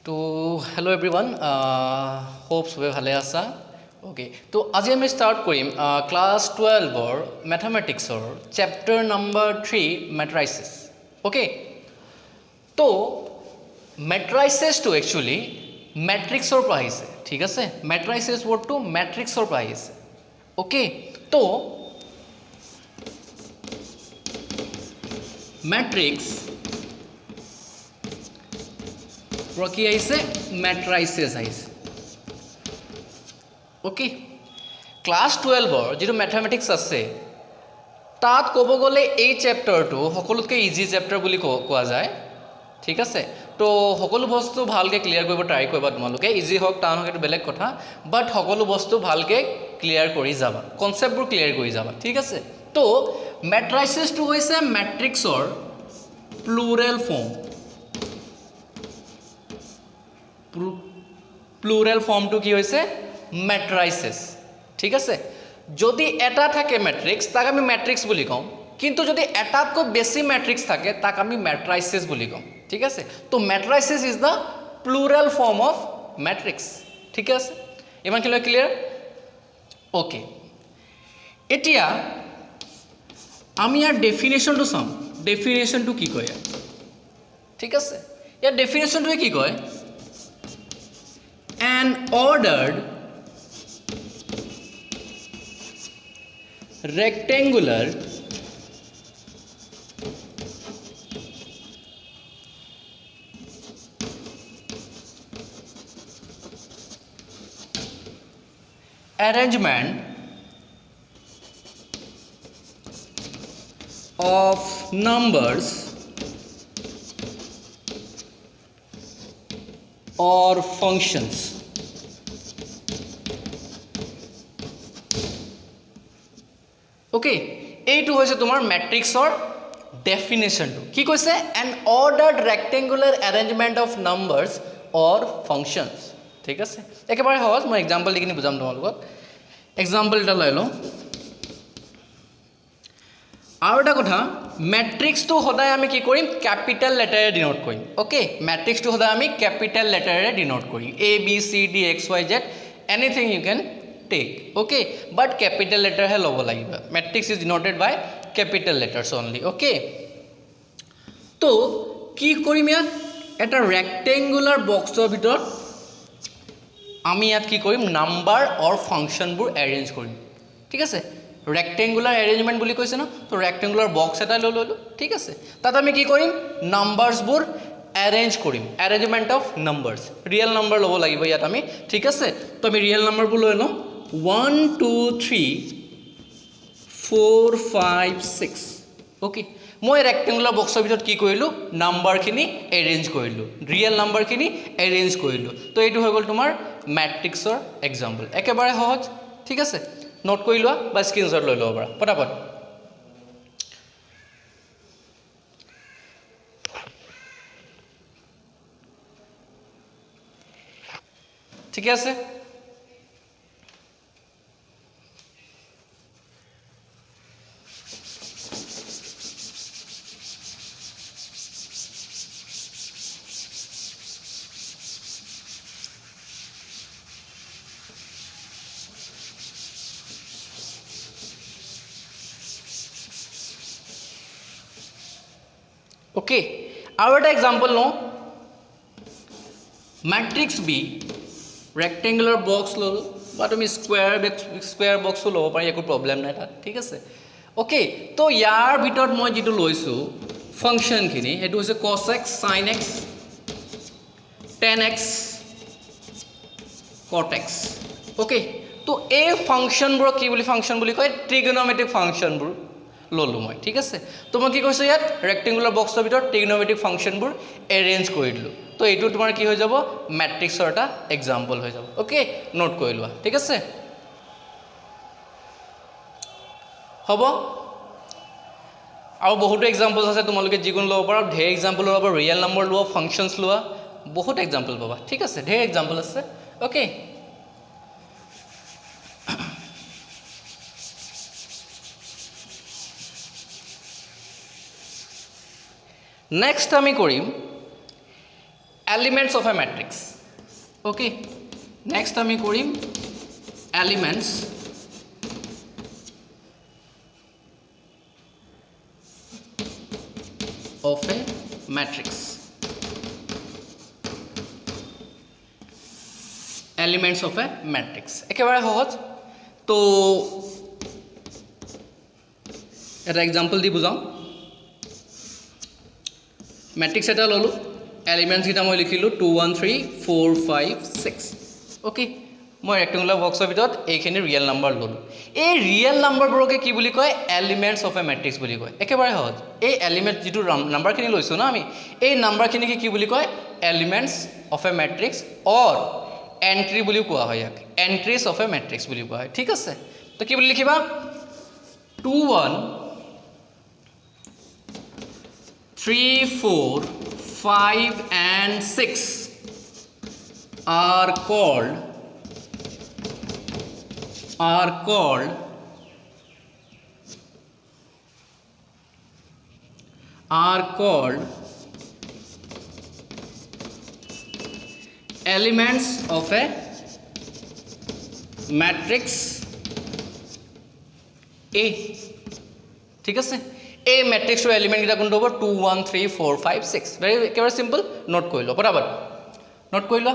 তো hello' everyone hope সবে ভালে আছা ওকে তো আজি আমি ষ্টাৰ্ট কৰিম ক্লাছ 12ৰ মেথামেটিক্সৰ চেপ্টাৰ নম্বৰ 3 মেট্ৰাইচিছ ওকে তো মেট্ৰাইচিছটো একচুৱেলি মেট্ৰিক্সৰ পৰা আহিছে ঠিক আছে মেট্ৰাইচিছ ৱৰ্ডটো মেট্ৰিক্সৰ পৰা আহিছে ওকে তো মেট্ৰিক্স কি আহিছে মেট্ৰাইচিছ আহিছে ওকে ক্লাছ 12ৰ যেটো মেথমেটিক্স আছে তাত ক'ব গ'লে এই চেপ্টাৰটো সকলোতকৈ ইজি চেপ্টাৰ বুলি কোৱা যায় ঠিক আছে তো সকলো বস্তু ভালকৈ ক্লিয়াৰ কৰিব ট্ৰাই কৰিবা তোমালোকে ইজি হওক টান হওক এইটো বেলেগ কথা বাট সকলো বস্তু ভালকৈ ক্লিয়াৰ কৰি যাবা কনচেপ্টবোৰ ক্লিয়াৰ কৰি যাবা ঠিক আছে তো মেট্ৰাইচিছটো হৈছে মেট্ৰিক্সৰ প্লুৰেল ফৰ্ম প্লুৰেল ফৰ্মটো কি হৈছে মেট্ৰাইচিছ ঠিক আছে যদি এটা থাকে মেট্ৰিক্স তাক আমি মেট্ৰিক্স বুলি কওঁ কিন্তু যদি এটাতকৈ বেছি মেট্ৰিক্স থাকে তাক আমি মেট্ৰাইচিছ বুলি কওঁ ঠিক আছে তো matrices is the plural form of matrix ঠিক আছে ইমানখিনি ক্লিয়াৰ ওকে এতিয়া আমি ইয়াৰ ডেফিনেশ্যনটো চাম ডেফিনেশ্যনটো কি কয় ঠিক আছে ইয়াৰ ডেফিনেশ্যনটোৱে কি কয় an ordered rectangular arrangement of numbers or functions okay এইটো হৈছে তোমাৰ মেট্ৰিক্সৰ ডেফিনেশ্যনটো কি কৈছে an ordered rectangular arrangement of numbers or functions ঠিক আছে একেবাৰে সহজ মই এক্সাম্পল দি কিনে বুজাম তোমালোকক এক্সাম্পল এটা লৈ লওঁ আৰু এটা কথা মেট্ৰিক্সটো সদায় আমি কি কৰিম ক্যাপিটাল লেটাৰেৰে ডিনোট কৰিম ওকে মেট্ৰিক্সটো সদায় আমি ক্যাপিটাল লেটাৰেৰে ডিনোট কৰিম a b c d x y z anything you can take okay but capital letter হে ল'ব লাগিব matrix is denoted by capital letters only okay তো কি কৰিম ইয়াত এটা ৰেক্টেংগুলাৰ বক্সৰ ভিতৰত আমি ইয়াত কি কৰিম নাম্বাৰ অৰ ফাংচনবোৰ এৰেঞ্জ কৰিম ঠিক আছে ৰেক্টেংগুলাৰ এৰেঞ্জমেণ্ট বুলি কৈছে ন তো ৰেক্টেংগুলাৰ বক্স এটা লৈ ললো ঠিক আছে তাত আমি কি কৰিম নাম্বাৰছবোৰ এৰেঞ্জ কৰিম arrangement of numbers real number ল'ব লাগিব ইয়াত আমি ঠিক আছে তো আমি ৰিয়েল নাম্বাৰবোৰ লৈ লওঁ 1 2 3 4 5 6 ওকে মই ৰেক্টেংগুলাৰ বক্সৰ ভিতৰত কি কৰিলোঁ নাম্বাৰখিনি এৰেঞ্জ কৰিলোঁ ৰিয়েল নাম্বাৰখিনি এৰেঞ্জ কৰিলোঁ তো এইটো হৈ গ'ল তোমাৰ মেট্ৰিক্সৰ এক্সাম্পল একেবাৰে সহজ ঠিক আছে নোট কৰি লোৱা বা স্ক্ৰীনশ্বট লৈ ল'ব পাৰা পটাপট ঠিকে আছে ओके আৰু এটা এক্সাম্পল লওঁ মেট্ৰিক্স বি ৰেক্টেংগুলাৰ বক্স ল'লোঁ বা তুমি স্কুৱেৰ বক্সো ল'ব পাৰি একো প্ৰব্লেম নাই তাত ঠিক আছে ওকে তো ইয়াৰ ভিতৰত মই যিটো লৈছোঁ ফাংচনখিনি সেইটো হৈছে cos x sin x tan x cot x okay তো এই ফাংচনবোৰক কি বুলি ফাংচন বুলি কয় ট্ৰিগনমেট্ৰিক ফাংচনবোৰ ললোঁ মই ঠিক আছে তো মই কি কৈছোঁ ইয়াত ৰেক্টেংগুলাৰ বক্সৰ ভিতৰত ট্ৰিগনমেট্ৰিক ফাংচনবোৰ এৰেঞ্জ কৰি দিলোঁ তো এইটো তোমাৰ কি হৈ যাব মেট্ৰিক্সৰ এটা এক্সাম্পল হৈ যাব ওকে নোট কৰি লোৱা ঠিক আছে হ'ব আৰু বহুতো এক্সাম্পলছ আছে তোমালোকে যিকোনো ল'ব পাৰা ঢেৰ এক্সাম্পল ল'ব পাৰা ৰিয়েল নম্বৰ লোৱা ফাংচনছ লোৱা বহুত এক্সাম্পল পাবা ঠিক আছে ঢেৰ এক্সাম্পল আছে ওকে নেক্সট আমি কৰিম elements of a matrix. Okay, next আমি কৰিম elements of a matrix. Elements of a matrix. একেবাৰে সহজ তো এটা এক্সাম্পল দি বুজাওঁ মেট্ৰিক্স এটা ল'লোঁ এলিমেণ্টছ কেইটা মই লিখিলোঁ 2 1 3 4 5 6 অ'কে মই ৰেক্টেংগুলাৰ বক্সৰ ভিতৰত এইখিনি ৰিয়েল নাম্বাৰ ল'লোঁ এই ৰিয়েল নাম্বাৰবোৰকে কি বুলি কয় এলিমেণ্টছ অফ এ মেট্ৰিক্স বুলি কয় একেবাৰে সহজ এই এলিমেণ্ট যিটো নাম্বাৰখিনি লৈছোঁ ন আমি এই নাম্বাৰখিনিকে কি বুলি কয় elements of a matrix or entry বুলিও কোৱা হয় ইয়াক এণ্ট্ৰিজ অফ এ মেট্ৰিক্স বুলি কোৱা হয় ঠিক আছে তো কি বুলি লিখিবা 2 1 3 4 5 and 6 are called elements of a matrix A ঠিক আছে এই মেট্ৰিক্সৰ এলিমেণ্ট কেইটা কোনটো হ'ব 2 1 3 4 5 6 ভেৰি একেবাৰে সিম্পল নোট কৰি ল পটাপট নোট কৰি ল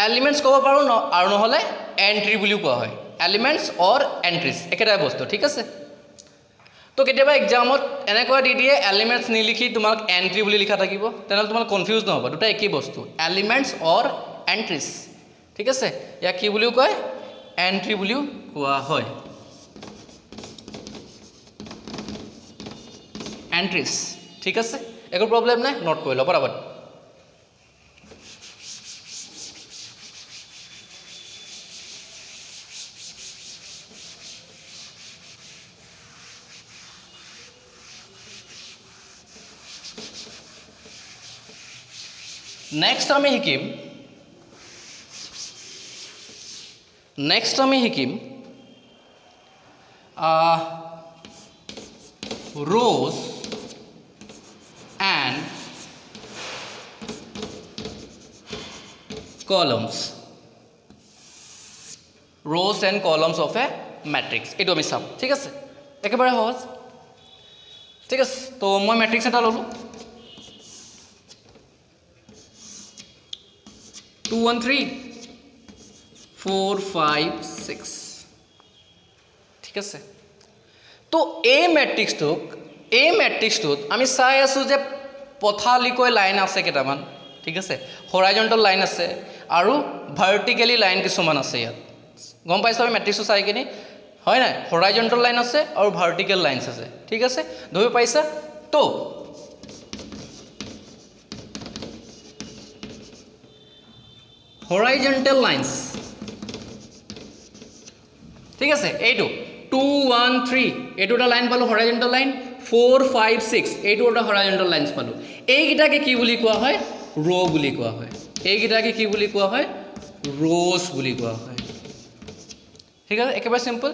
এলিমেণ্টছ ক'ব পাৰোঁ আৰু নহ'লে এণ্ট্ৰি বুলিও কোৱা হয় এলিমেণ্টছ অৰ এণ্ট্ৰিজ একেটাই বস্তু ঠিক আছে তো কেতিয়াবা এক্সামত এনেকুৱা দি দিয়ে এলিমেণ্টছ নিলিখি তোমাক এণ্ট্ৰি বুলি লিখা থাকিব তেনেহ'লে তোমাক কনফিউজ নহ'ব দুটা একেই বস্তু এলিমেণ্টছ অৰ এণ্ট্ৰিজ ঠিক আছে ইয়াক কি বুলিও কয় এণ্ট্ৰি বুলিও কোৱা হয় এণ্ট্ৰিজ ঠিক আছে একো প্ৰব্লেম নাই নোট কৰি ল পটাপট নেক্সট আমি শিকিম rows and columns of a matrix এইটো আমি চাম ঠিক আছে একেবাৰে সহজ ঠিক আছে তো মই মেট্ৰিক্স এটা ল'লোঁ 2 1 3 4 5 6 ঠিক আছে তো এই মেট্ৰিক্সটোত আমি চাই আছোঁ যে পথালিকৈ লাইন আছে কেইটামান ঠিক আছে হৰাইজণ্টেল লাইন আছে আৰু ভাৰ্টিকেলি লাইন কিছুমান আছে ইয়াত গম পাইছোঁ আমি মেট্ৰিক্সটো চাই কিনি হয় নাই হৰাইজণ্টেল লাইন আছে আৰু ভাৰ্টিকেল লাইনছ আছে ঠিক আছে ধৰিব পাইছা তো horizontal lines ঠিক আছে এইটো 2 1 3 এইটো এটা লাইন পালো horizontal line 4 5 6 এইটো এটা horizontal lines পালো এইগিটাকে কি বুলি কোৱা হয় ৰো বুলি কোৱা হয় এইগিটাকে কি বুলি কোৱা হয় rows বুলি কোৱা হয় ঠিক আছে একেবাৰে simple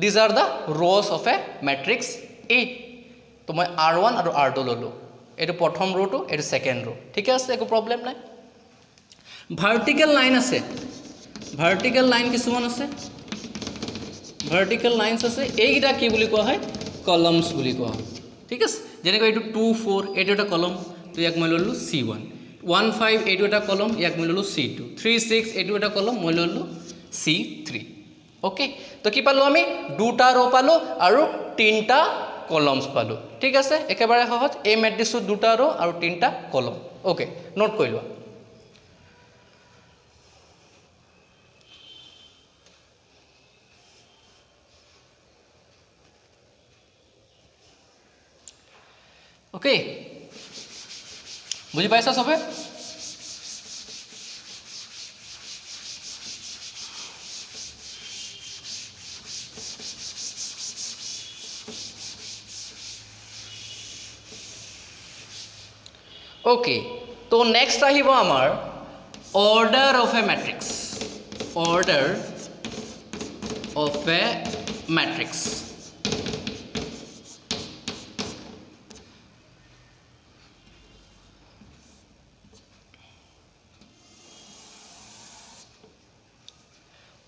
these are the rows of a matrix A তো মই r1 আৰু r2 ললো এইটো প্ৰথম ৰোটো এইটো সেকেন্ড ৰো ঠিক আছে একো প্ৰবলেম নাই ভাৰ্টিকেল লাইন আছে ভাৰ্টিকেল লাইন কিছুমান আছে ভাৰ্টিকেল লাইনছ আছে এইগিটা কি বুলি কোৱা হয় কলামছ বুলি কোৱা হয় ঠিক আছে যেনেকৈ এইটো 2 4 এইটো এটা কলম তো ইয়াক মই ললো C1 1 5 এইটো এটা কলম ইয়াক মই ললো C2 3 6 এইটো এটা কলম মই ললো C3 ওকে তো কি পালো আমি দুটা ৰো পালো আৰু তিনটা কলমছ পালো ঠিক আছে একেবাৰে সহজ এই মেট্ৰিক্সটো দুটা ৰো আৰু তিনটা কলম ওকে নোট কৰি লোৱা ओके बुझी पाइसा सबे ओके तो नेक्स्ट आहिब आमार order of A matrix order of A matrix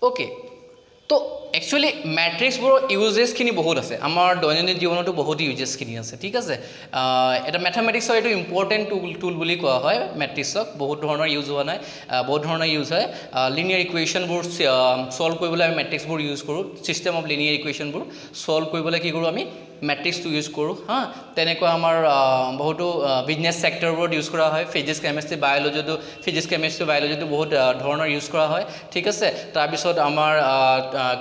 okay तो एक्चुअली মেট্ৰিক্সবোৰৰ ইউজেছখিনি বহুত আছে আমাৰ দৈনন্দিন জীৱনতো বহুত ইউজেছখিনি আছে ঠিক আছে এটা মেথমেটিক্সৰ এইটো ইম্পৰ্টেণ্ট টুল বুলি কোৱা হয় মেট্ৰিক্সক বহুত ধৰণৰ ইউজ হোৱা নাই বহুত ধৰণৰ ইউজ হয় লিনিয়াৰ ইকুৱেশ্যনবোৰ সলভ কৰিবলৈ আমি মেট্ৰিক্সবোৰ ইউজ কৰোঁ ছিষ্টেম অফ লিনিয়াৰ ইকুৱেশ্যনবোৰ সলভ কৰিবলৈ কি কৰোঁ আমি মেট্ৰিক্সটো ইউজ কৰোঁ হা তেনেকুৱা আমাৰ বহুতো বিজনেছ ছেক্টৰবোৰত ইউজ কৰা হয় ফিজিক্স কেমেষ্ট্ৰি বায়'লজিটো বহুত ধৰণৰ ইউজ কৰা হয় ঠিক আছে তাৰপিছত আমাৰ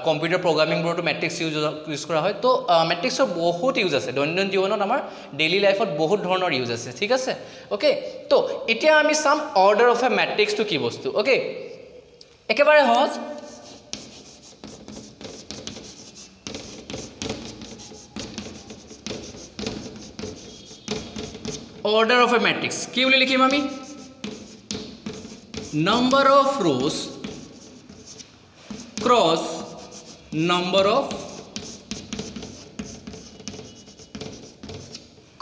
কম্পিউটাৰ প্ৰগ্ৰামিংবোৰতো মেট্ৰিক্স ইউজ কৰা হয় তো মেট্ৰিক্সৰ বহুত ইউজ আছে দৈনন্দিন জীৱনত আমাৰ ডেইলি লাইফত বহুত ধৰণৰ ইউজ আছে ঠিক আছে ওকে তো এতিয়া আমি চাম অৰ্ডাৰ অফ এ মেট্ৰিক্সটো কি বস্তু ওকে একেবাৰে সহজ order of a matrix কি বলি লিখিম আমি number of rows cross number of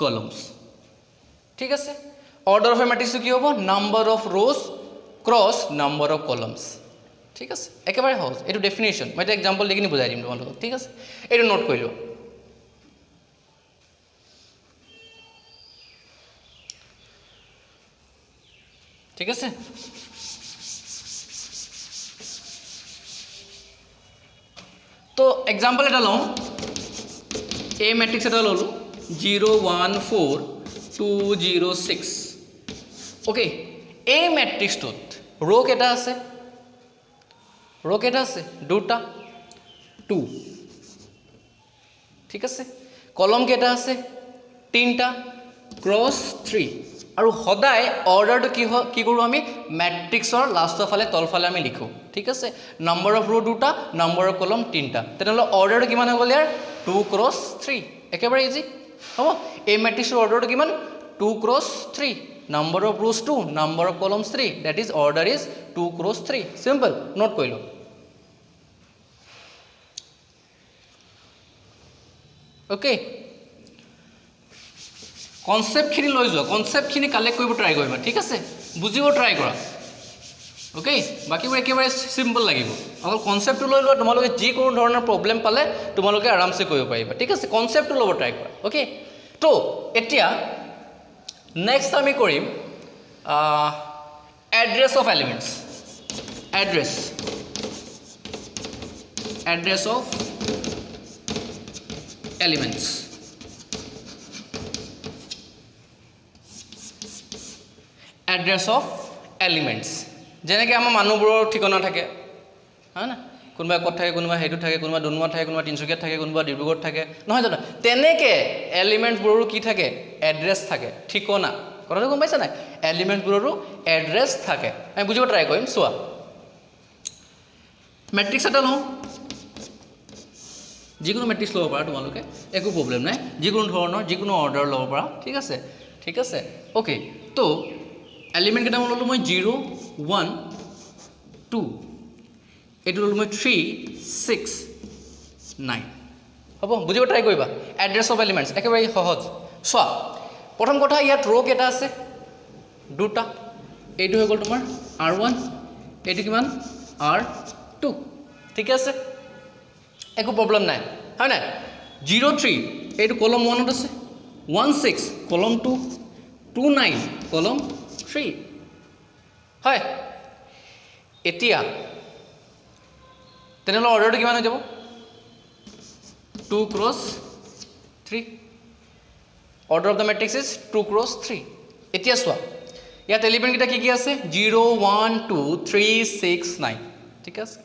columns ঠিক আছে order of a matrix কি হ'ব number of rows cross number of columns ঠিক আছে একেবাৰে সহজ এটো ডেফিনিশন মই এটা এক্সাম্পল দেখি বুজাই দিম তোমালোকক ঠিক আছে এটো নোট কৰি লও ঠিক আছে তো এক্সাম্পল এটা লওঁ এ ম্যাট্ৰিক্স এটা ললো 0 1 4 2 0 6 ওকে এ ম্যাট্ৰিক্সটোত ৰো কেটা আছে দুটা 2 ঠিক আছে কলম কেটা আছে তিনটা ক্ৰস 3 আৰু সদায় অৰ্ডাৰটো কি কৰো আমি ম্যাট্ৰিক্সৰ লাষ্টৰ ফালে তলফালে আমি লিখো ঠিক আছে নম্বৰ অফ ৰো দুটা নম্বৰ অফ কলম তিনটা তেনেহলে অৰ্ডাৰটো কিমান হৈ গ'ল ইয়াৰ 2 ক্ৰস 3 একেবাৰে ইজি হ'ব এই ম্যাট্ৰিক্সৰ অৰ্ডাৰটো কিমান 2 cross 3 number of Rose 2 number of columns 3 that is order is 2 cross 3 simple note কৰিলো ওকে কনসেপ্টখিনি লৈ যোৱা কনসেপ্টখিনি কালেক্ট কৰিব ট্ৰাই কৰিবা ঠিক আছে বুজিব ট্ৰাই কৰা ওকে বাকিবোৰ একেবাৰে সিম্পল লাগিব অকল কনসেপ্টটো লৈ লোৱা তোমালোকে যি কোনো ধৰণৰ প্ৰবলেম পালে তোমালোকে আৰামসে কৰিব পাৰিবা ঠিক আছে কনসেপ্টটো ল'ব ট্ৰাই কৰা ওকে তো এতিয়া নেক্সট আমি কৰিম address of elements address of elements address of elements যেনেকৈ আমাৰ মানুহবোৰৰ ঠিকনা থাকে হয় না কোনোবা ক'ত থাকে কোনোবা হেতু থাকে কোনোবা দুনুৱা থাকে কোনোবা তিনচুকীয়াত থাকে কোনোবা ডিব্ৰুগড়ত থাকে নহয় জানো তেনেকৈ এলিমেন্টছবোৰৰো কি থাকে এড্ৰেছ থাকে ঠিকনা কথাটো গম পাইছা নাই এলিমেন্টছবোৰৰো এড্ৰেছ থাকে আমি বুজিব ট্ৰাই কৰিম চোৱা ম্যাট্ৰিক্স এটা লওঁ যিকোনো ম্যাট্ৰিক্স ল'ব পাৰা তোমালোকে একো প্ৰবলেম নাই যিকোনো ধৰণৰ যিকোনো অৰ্ডাৰ ল'ব পাৰা ঠিক আছে ওকে তো এলিমেন্ট কেইটা ললো মই 0 1 2 এটো ললো মই 3 6 9 হ'ব বুজিব ট্ৰাই কৰিবা এড্ৰেছ অফ এলিমেন্টস একেবাৰে সহজ চোৱা প্ৰথম কথা ইয়াত ৰো কেটা আছে দুটা এইটো হৈ গ'ল তোমাৰ r1 এইটো কিমান r2 ঠিক আছে একো প্ৰবলেম নাই হয় না 0 3 এইটো কলম 1 ত আছে 1 6 কলম 2 2 9 কলম 3 হয় এতিয়া তেনেহলে অৰ্ডাৰটো কিমান হৈ যাব 2 cross 3 order of the matrix is 2 cross 3 এতিয়া চোৱা ইয়াত এলিমেন্ট কেটা কি আছে 0 1 2 3 6 9 ঠিক আছে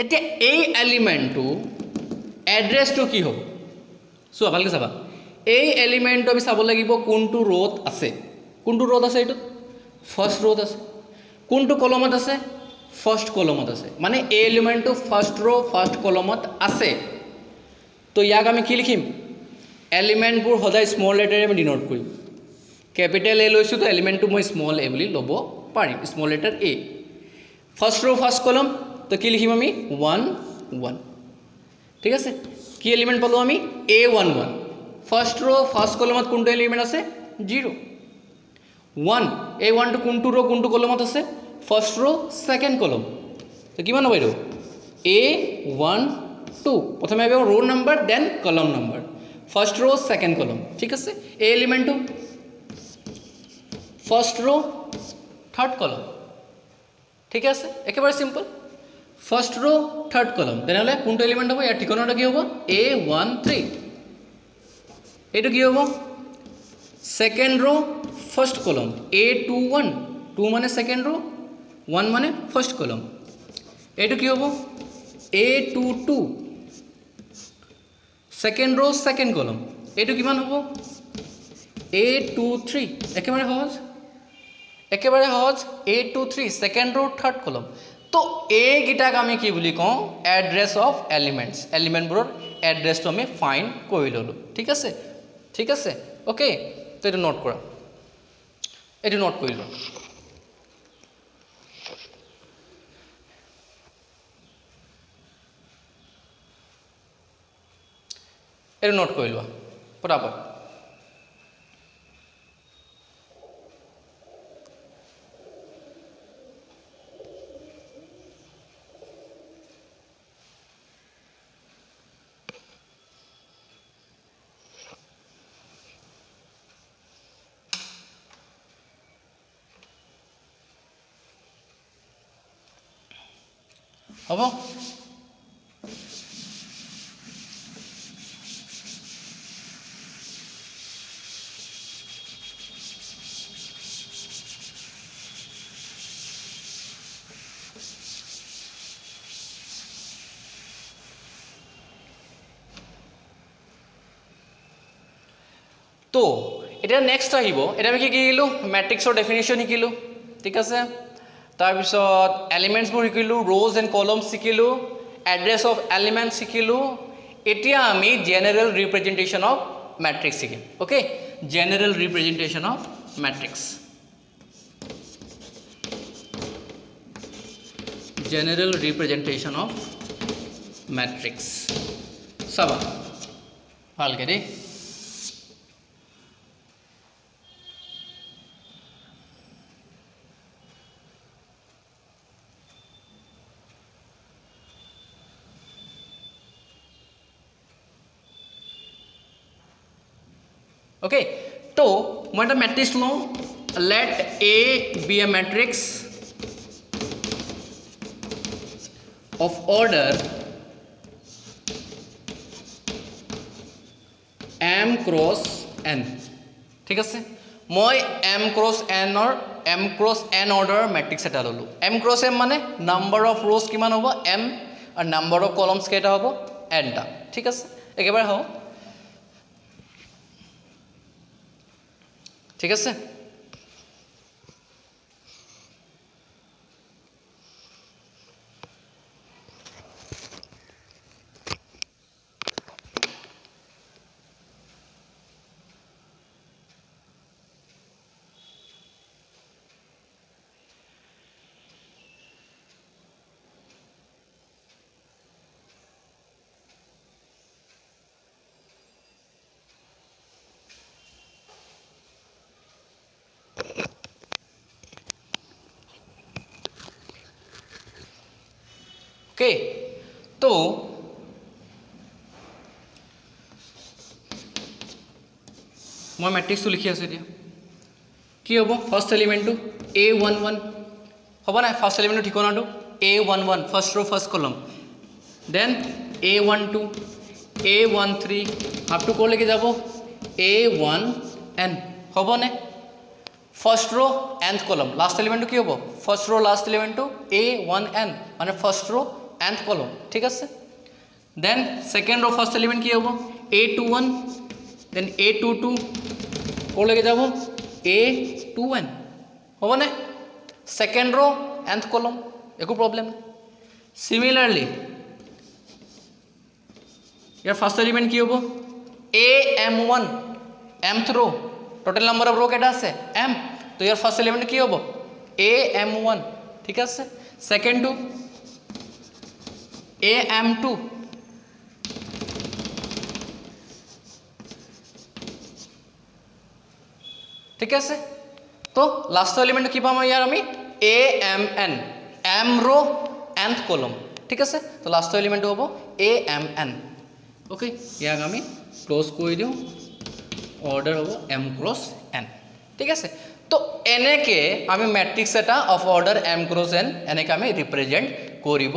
এতিয়া এই এলিমেন্টটো এড্ৰেছটো কি হ'ব চোৱা ভালকৈ চাবা এই এলিমেন্টটো আমি চাব লাগিব কোনটো ৰোত আছে এইটো ফাৰ্স্ট ৰোত আছে কোনটো কলমত আছে ফাৰ্স্ট কলমত আছে মানে এই এলিমেন্টটো ফাৰ্স্ট ৰো ফাৰ্স্ট কলমত আছে তো ইয়াক আমি কি লিখিম এলিমেন্টবোৰ সদায় স্মল লেটাৰে আমি ডিনোট কৰিম ক্যাপিটেল এ লৈছো তো এলিমেন্টটো মই স্মল এ বুলি ল'ব পাৰিম স্মল লেটাৰ এ ফাৰ্স্ট ৰো ফাৰ্স্ট কলম তো কি লিখিম আমি 1 1 ঠিক আছে কি এলিমেন্ট পালো আমি a11 ফাৰ্স্ট ৰো ফাৰ্স্ট কলমত কোনটো এলিমেন্ট আছে 0 1 a1 to কোনটো ৰো কোনটো কলমত আছে ফাৰ্স্ট ৰো সেকেন্ড কলম তো কিমান হ'ব এইটো A1 2 প্ৰথমে আহিব ৰো নাম্বাৰ দেন কলম নাম্বাৰ ফাৰ্ষ্ট ৰো সেকেন্ড কলম ঠিক আছে এই এলিমেন্টটো ফাৰ্ষ্ট ৰো থাৰ্ড কলম ঠিক আছে একেবাৰে সিম্পল ফাৰ্ষ্ট ৰো থাৰ্ড কলম তেনেহলে কোনটো এলিমেন্ট হ'ব ইয়াৰ ঠিকনাটো কি হ'ব A13 এইটো কি হ'ব সেকেন্ড ৰো ফাৰ্ষ্ট কলম A21 2 মানে সেকেন্ড ৰো 1 মানে ফাৰ্ষ্ট কলম এইটো কি হ'ব A22 সেকেন্ড ৰো সেকেন্ড কলম এইটো কিমান হ'ব A23 একেবাৰে সহজ A23 সেকেন্ড ৰো থাৰ্ড কলম তো এই গিটাক আমি কি বুলি কওঁ এড্ৰেছ অফ এলিমেন্টস এলিমেন্টবোৰৰ এড্ৰেছটো আমি ফাইন্ড কৰি ললো ঠিক আছে ওকে তো এইটো নোট কৰা এইটো নোট কৰি লওঁ এইটো নোট কৰি লোৱা পটাপট হ'ব তো এটা নেক্সট আহিব এটা আমি কি শিকিলোঁ ম্যাট্ৰিক্সৰ ডেফিনেশ্যন শিকিলোঁ ঠিক আছে তাৰপিছত এলিমেন্টছবোৰ শিকিলোঁ ৰোজ এণ্ড কলমছ শিকিলোঁ এড্ৰেছ অফ এলিমেন্টছ শিকিলোঁ এতিয়া আমি জেনেৰেল ৰিপ্ৰেজেণ্টেশ্যন অফ ম্যাট্ৰিক্স শিকিম okay general representation of matrix general representation of matrix চাবা ভালকৈ দেই okay so মই এটা ম্যাট্ৰিক্স লওঁ let A be a matrix of order m cross n ঠিক আছে মই m cross n order matrix এটা ললো m cross m মানে number of rows কিমান হ'ব m আৰু number of columns কেইটা হ'ব n টা ঠিক আছে একেবাৰে হ'ব ঠিক আছে ओके तो मैं मैट्रिक्स लिखी आसो एतिया कि हम फार्स्ट एलिमेंट A11 हम ना फार्स्ट एलिमेंट ठिकाना A11 फार्स्ट रो फार्स्ट कलम देन A12 A13 आप टू कौन लेके जाब A1n हम ने फार्स्ट रो nth कलम लास्ट एलिमेंट कि हम फार्स्ट रो लास्ट एलिमेंट A1n माने फार्स्ट रो nth कलम ठीक है then second row first element कि हम A21 देन A22 कौन लेके जाब A2n हम ने सेकेंड रो nth कलम एको प्रॉब्लम नहीं सिमिलारली यार फार्स्ट एलिमेंट कि हम AM1 mth row total number of row केटा আছে m तो यार फार्स्ट एलिमेंट कि हम AM1 ठीक है सेकेंड टू AM2 ठीक है तो लास्ट एलिमेंट कि पाम यार आमी AMN m रो nth কলম ঠিক আছে তো লাষ্টৰ এলিমেন্টটো হ'ব amn ওকে ইয়াক আমি ক্লোজ কৰি দিওঁ অৰ্ডাৰ হ'ব m ক্ৰছ n ঠিক আছে তো এনেকে আমি ম্যাট্ৰিক্স এটা of order m cross n এনেকে আমি ৰিপ্ৰেজেন্ট কৰিব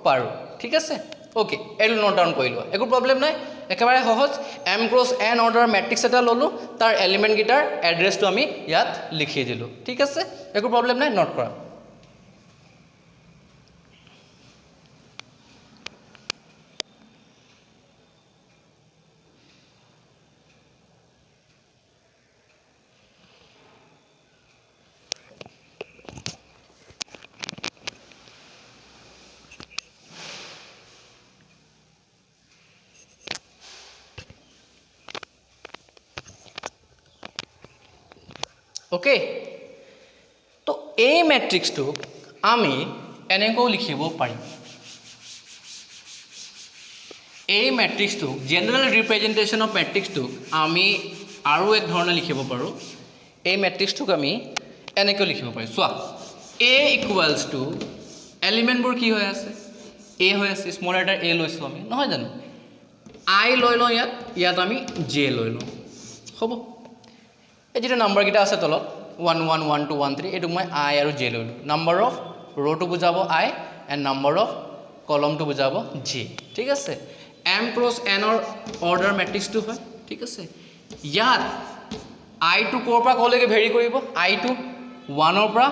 পাৰো ঠিক আছে ওকে এল নোট ডাউন কৰি লোৱা একো প্ৰবলেম নাই একেবাৰে সহজ m cross n order matrix এটা ললো তাৰ এলিমেন্ট গিটাৰ এড্ৰেছটো আমি ইয়াত লিখি দিলো ঠিক আছে একো প্ৰবলেম নাই নোট কৰা ओके तो ए मैट्रिक्स तो आमी एनेको लिखिब पारिम ए मैट्रिक्स तो जनरल रिप्रेजेंटेशन ऑफ मैट्रिक्स तो आमी आरो एक धरणे लिखिब पारो ए मैट्रिक्स तो आमी एनेको लिखिब पारि सोआ ए इक्वल्स टू एलिमेंट बोर की होय आसे ए होय आसे स्मॉल लेटर ए लइसो आमी নহয় জানো आई লই ল ইয়াত আমি जे লই ল হ'ব এই যেটা নাম্বার গিটা আছে তলত 1 1 1 2 1 3 এটু মই i আৰু j লইলো নাম্বার অফ रो টু বুজাব i and number of column to বুজাব j ঠিক আছে m cross n or order matrix to হয় ঠিক আছে ইয়াত i টু কোৰ পৰা কলৈকে ভেৰি কৰিব i টু 1 অৰ পৰা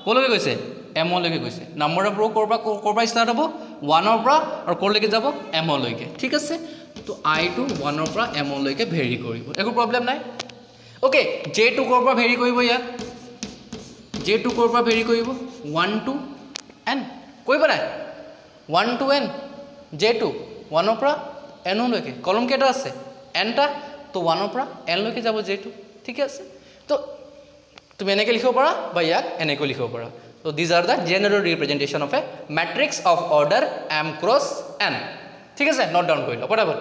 কলৈকে গৈছে m লৈকে গৈছে নাম্বাৰ অফ रो কোৰ পৰা স্টাৰ্ট হ'ব 1 অৰ পৰা আৰু কলৈকে যাব m লৈকে ঠিক আছে তো i টু 1 অৰ পৰা m লৈকে ভেৰি কৰিব একো প্ৰবলেম নাই ओके J2 कोर पर भेरी करिबो या J2 कोर पर भेरी करिबो 1 to n कोइ बना 1 to n J2 1 per n लके कलम केटा আছে n टा तो 1 पर n लके যাব J2 ठीक আছে तो তুমি এনেকে লিখিব পাৰা বা ইয়াক এনেকে লিখিব পাৰা so these are the general representation of a matrix of order m cross n ঠিক আছে নোট ডাউন কৰি ল পটাপট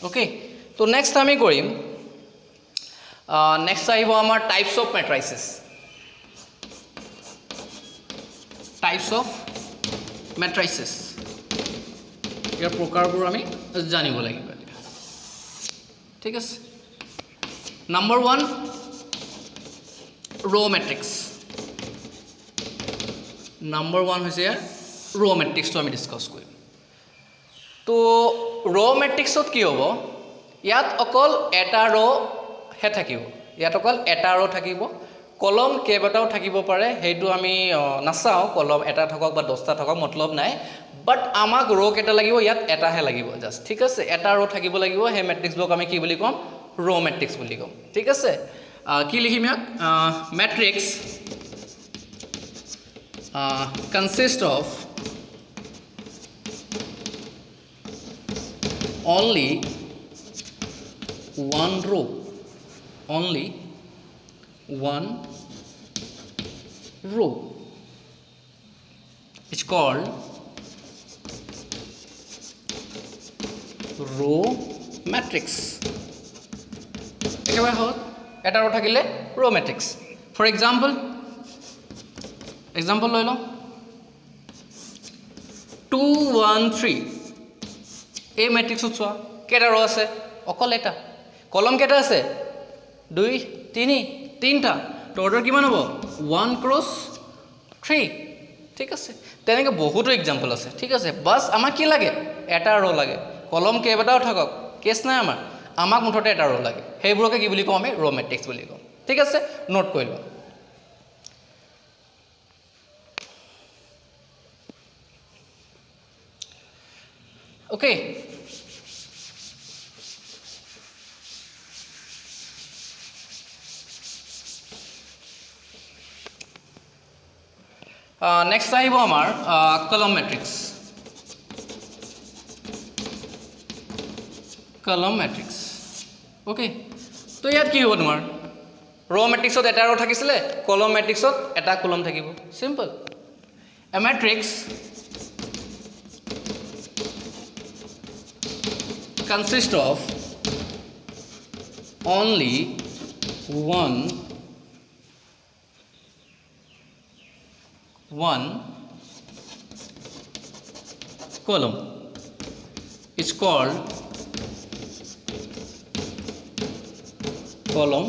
ओके तो नेक्स्ट आमी करिम नेक्स्ट आइबो आमार टाइप्स ऑफ मैट्रिसेस यार प्रकारबोर आमी जानिब लागिब ठीक है नम्बर 1 रो मैट्रिक्स नम्बर 1 होइसे यार रो मैट्रिक्स तो आमी डिस्कस करिम तो रो मैट्रिक्सत की होबो यात अकल एटा रो हे থাকিব यात अकल एटा रो থাকিব कलम केबाटाও থাকিব পারে হেতু আমি নাচাও কলম এটা থাকক বা 10টা থাকক মতলব নাই বাট আমাক रो কেটা লাগিব ইয়াত এটা হে লাগিব জাস্ট ঠিক আছে এটা रो থাকিব লাগিব হে मैट्रिक्स ব্লক আমি কি বুলি কম रो मैट्रिक्स বুলি কম ঠিক আছে কি লিখিম ইয়াত matrix consist of only one row it's called row matrix একেবারে হল এটা রো থাকিলে row matrix for example লৈ ল 2 1 3 এই ম্যাট্রিক্সত চোৱা কেটা रो আছে অকল এটা কলম কেটা আছে 2 3 তিনটা তো অর্ডার কিমান হ'ব 1 ক্রস 3 ঠিক আছে তেনেকে বহুত एग्जांपल আছে ঠিক আছে বাস আমাক কি লাগে এটা रो লাগে কলম কেবাটাও থাকক কেস নাই আমাক মুঠতে এটা रो লাগে হেইবোৰকে কি বুলি কওঁ আমি रो मैट्रिक्स বুলি কওঁ ঠিক আছে নোট কৰি লও ओके নেক্সট আহিব আমাৰ কলম মেট্ৰিক্স। কলম মেট্ৰিক্স অ'কে। তো ইয়াত কি হ'ব তোমাৰ ৰ' মেট্ৰিক্সত এটা ৰ' থাকিছিলে, কলম মেট্ৰিক্সত এটা কলম থাকিব, simple. A matrix consist of only one column is called column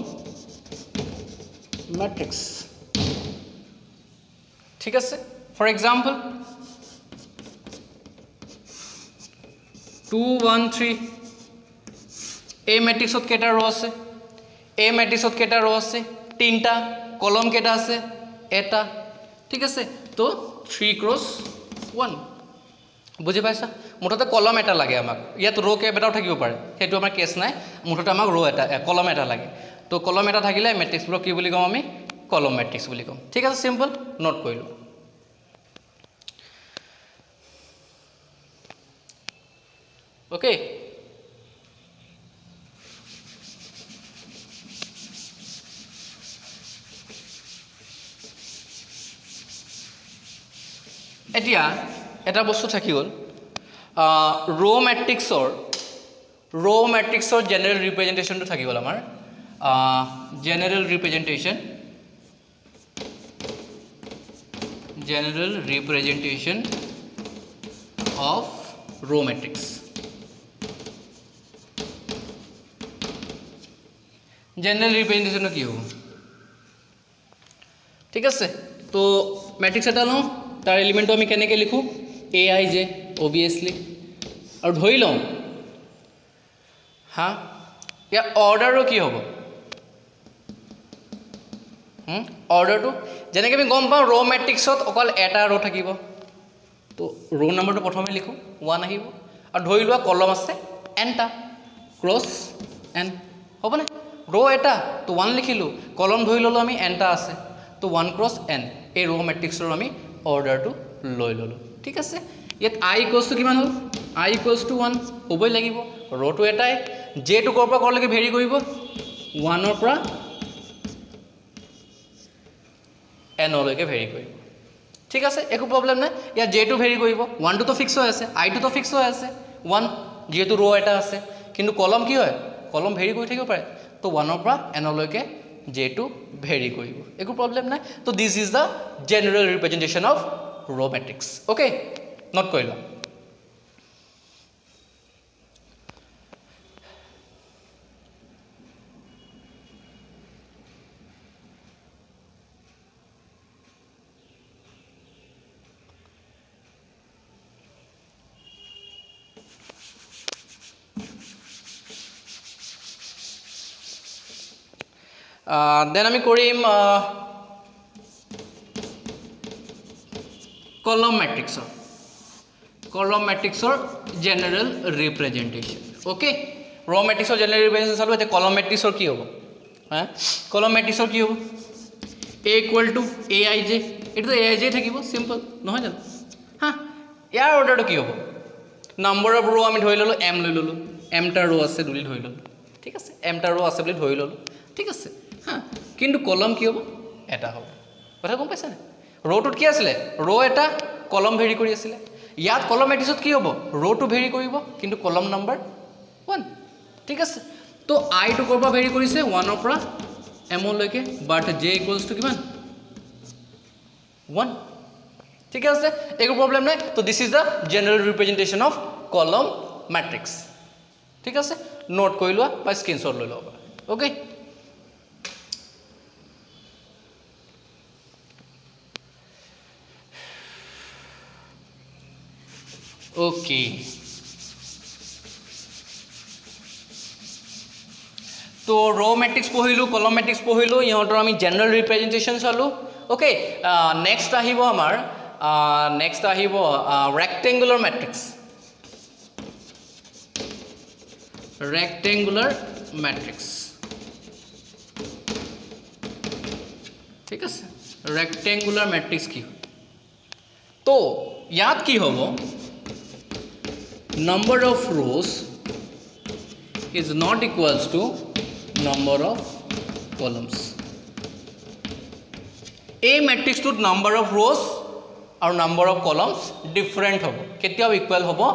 matrix, ঠিক আছে। ফৰ এক্সাম্পল 2 1 3 এই মেট্ৰিক্সত কেইটা ৰ' আছে, এই মেট্ৰিক্সত কেইটা ৰ' আছে, তিনিটা, কলম কেইটা আছে, এটা, ঠিক আছে। তো 3 × 1 বুজি পাইছা? মুঠতে কলম এটা লাগে আমাক, ইয়াত ৰ' কেইবাটাও থাকিব পাৰে, সেইটো আমাৰ কেছ নাই, মুঠতে আমাক ৰ' এটা কলম এটা লাগে। তো কলম এটা থাকিলে মেট্ৰিক্সবোৰক কি বুলি ক'ম আমি, কলম মেট্ৰিক্স বুলি ক'ম, ঠিক আছে। চিম্পল, নোট কৰিলোঁ। অ'কে, এতিয়া এটা বস্তু থাকি গ'ল, ৰ' মেট্ৰিক্সৰ জেনেৰেল ৰিপ্ৰেজেণ্টেশ্যনটো থাকি গ'ল আমাৰ। জেনেৰেল ৰিপ্ৰেজেণ্টেশ্যন অফ ৰ' মেট্ৰিক্স। জেনেৰেল ৰিপ্ৰেজেণ্টেশ্যনটো কি হ'ব, ঠিক আছে। তো মেট্ৰিক্স এটা লওঁ, তাৰ এলিমেণ্টটো আমি কেনেকৈ লিখোঁ, AIJ অভিয়াছলি, আৰু ধৰি লওঁ হা ইয়াৰ অৰ্ডাৰটো কি হ'ব, অৰ্ডাৰটো যেনেকৈ আমি গম পাওঁ ৰ' মেট্ৰিক্সত অকল এটা ৰ' থাকিব, তো ৰ' নম্বৰটো প্ৰথমে লিখোঁ, 1 আহিব, আৰু ধৰি লোৱা কলম আছে nটা, ক্ৰছ n হ'বনে, ৰ' এটা তো 1 লিখিলোঁ, কলম ধৰি ল'লোঁ আমি nটা আছে, তো 1 × n এই ৰ' মেট্ৰিক্সৰ আমি অৰ্ডাৰটো লৈ ল'লোঁ, ঠিক আছে। ইয়াত I = কিমান হ'ল, I = 1 হ'বই লাগিব, ৰ'টো এটাই, জেটো ক'ৰ পৰা ক'লৈকে ভেৰি কৰিব, 1 পৰা nলৈকে ভেৰি কৰিব, ঠিক আছে, একো প্ৰব্লেম নাই। ইয়াত জেটো ভেৰি কৰিব, 1টোতো ফিক্স হৈ আছে, আইটোতো ফিক্স হৈ আছে 1, যিহেতু ৰ' এটা আছে, কিন্তু কলম কি হয়, কলম ভেৰি কৰি থাকিব পাৰে, তো 1 পৰা nলৈকে জেটো ভেৰি কৰিব, একো প্ৰব্লেম নাই। তো this is the general representation of ৰ' মেট্ৰিক্স, অ'কে, নোট কৰি লোৱা। দেন আমি কৰিম কলম মেট্ৰিক্সৰ জেনেৰেল ৰিপ্ৰেজেণ্টেশ্যন, অ'কে। ৰ' মেট্ৰিক্সৰ জেনেৰেল ৰিপ্ৰেজেণ্টেশ্যন চালোঁ, এতিয়া কলম মেট্ৰিক্সৰ কি হ'ব, হা কলম মেট্ৰিক্সৰ কি হ'ব, A = AIJ, এইটোতো AIJ থাকিব, চিম্পল নহয় জানো, হা। ইয়াৰ অৰ্ডাৰটো কি হ'ব, নম্বৰ অফ ৰ' আমি ধৰি ল'লোঁ M লৈ ল'লোঁ, mটা ৰ' আছে বুলি ধৰি ল'লোঁ, ঠিক আছে, mটা ৰ' আছে বুলি ধৰি ল'লোঁ, ঠিক আছে, হা। কিন্তু কলম কি হ'ব, এটা হ'ব, কথা গম পাইছানে? ৰ'টোত কি আছিলে, ৰ' এটা, কলম ভেৰি কৰি আছিলে, ইয়াত কলম মেট্ৰিক্সত কি হ'ব, ৰ'টো ভেৰি কৰিব, কিন্তু কলম নম্বৰ 1, ঠিক আছে। তো আইটো ক'ৰ পৰা ভেৰি কৰিছে, 1 পৰা mলৈকে, বাট J = কিমান, 1, ঠিক আছে, একো প্ৰব্লেম নাই। তো this is the general representation of কলম মেট্ৰিক্স, ঠিক আছে, নোট কৰি লোৱা বা স্ক্ৰীনশ্বট লৈ ল'ব পাৰা, অ'কে। অ'কে, তো ৰ' মেট্ৰিক্স পঢ়িলোঁ, কলম মেট্ৰিক্স পঢ়িলোঁ, ইহঁতৰ আমি জেনেৰেল ৰিপ্ৰেজেণ্টেশ্যন চালোঁ, অ'কে। নেক্সট আহিব আমাৰ ৰেক্টেংগুলাৰ মেট্ৰিক্স, ঠিক আছে। ৰেক্টেংগুলাৰ মেট্ৰিক্স কি, তো ইয়াত কি হ'ব number of rows is not equals to number of columns a matrix to number of rows और number of columns different होबो केতিয়াও इक्वल होबो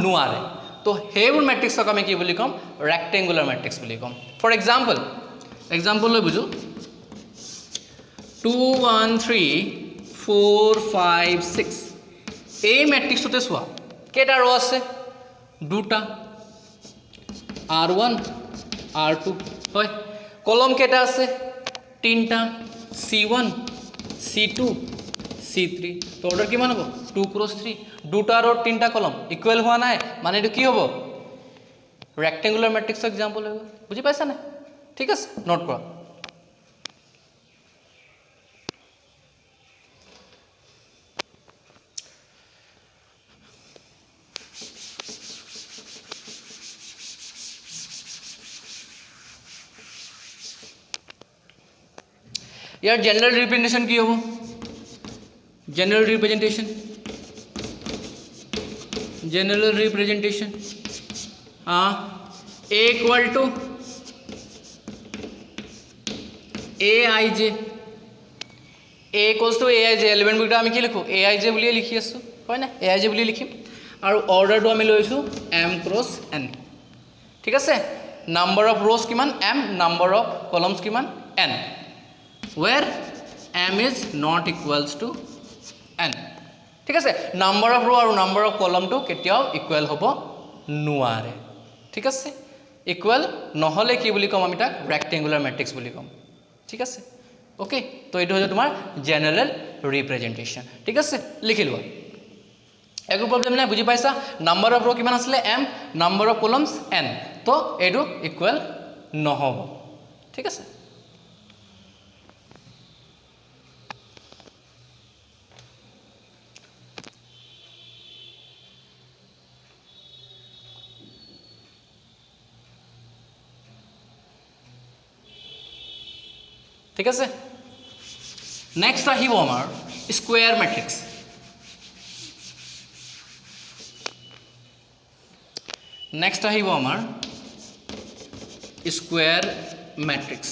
नुआरे तो हेबुर मैट्रिक्स का मैं की बोली कम रेक्टेंगुलर मैट्रिक्स बोली कम फॉर एग्जांपल লৈ বুঝো 2 1 3 4 5 6 এই ম্যাট্রিক্সতে সোয়া কেটা রো আছে দুটা r1 r2 হয় কলম কেটা আছে তিনটা c1 c2 c3 তো অর্ডার কিমান হ'ব 2 क्रॉस 3 দুটা রো তিনটা কলম ইকুয়াল হোৱা নাই মানে এটো কি হ'ব ৰেক্টেংগুলাৰ ম্যাট্ৰিক্স এক্সাম্পল হ'ব বুজি পাইছা না ঠিক আছে নোট কৰা यार जनरल रिप्रेजेंटेशन की हो जनरल रिप्रेजेंटेशन हाँ A equal to A I J A equals to A I J element बिटा आमी कि लिखो ए आई जे बुलिए लिखि आसु হয় না ए आई जे बुलिए लिखिम और ऑर्डरটো आमी लइसु m क्रॉस n ठीक আছে नंबर ऑफ रोज किमान m नंबर ऑफ कॉलम्स किमान n where m is not equals to n ঠিক আছে নাম্বার অফ रो और নাম্বার অফ কলম তো কেতিয়াও ইকুয়াল হ'ব নোৱাৰে ঠিক আছে ইকুয়াল নহলে কি বুলি কম আমি তাক ৰেক্টেংগুলাৰ ম্যাট্ৰিক্স বুলি কম ঠিক আছে ওকে তো এটো হচ্ছে তোমাৰ জেনাৰেল ৰিপ্ৰেজেন্টেশন ঠিক আছে লিখি লোৱা একো প্রবলেম নাই বুজি পাইছা নাম্বার অফ रो কিমান আসলে m number of columns n তো এটো ইকুয়াল নহব ঠিক আছে ঠিক আছে নেক্সট আহিব আমাৰ স্কয়াৰ ম্যাট্ৰিক্স নেক্সট আহিব আমাৰ স্কয়ার ম্যাট্রিক্স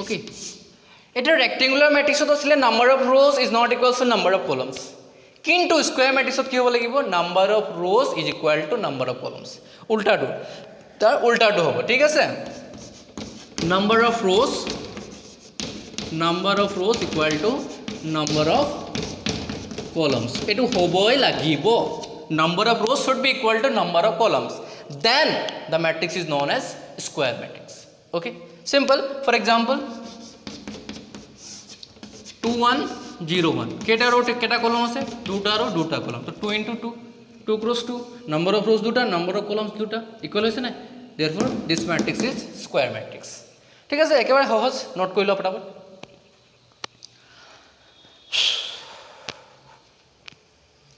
ওকে এটা রেক্টেংগুলার ম্যাট্রিক্সত আসলে number of rows is not equals to number of columns কিন্তু স্কয়ার ম্যাট্রিক্সত কি হ'ব লাগিব number of rows is equal to number of columns উল্টাটো তার উল্টাটো হ'ব ঠিক আছে number of rows equal to number of columns etu hoboy lagibo number of rows should be equal to number of columns then the matrix is known as square matrix okay simple for example 2 1 0 1 keta row keta column ase duta row duta column so 2 into 2 2 cross 2 number of rows duta number of columns duta equal hoise na therefore this matrix is square matrix ঠিক আছে একেবারে সহজ note কৰি লও পটাপট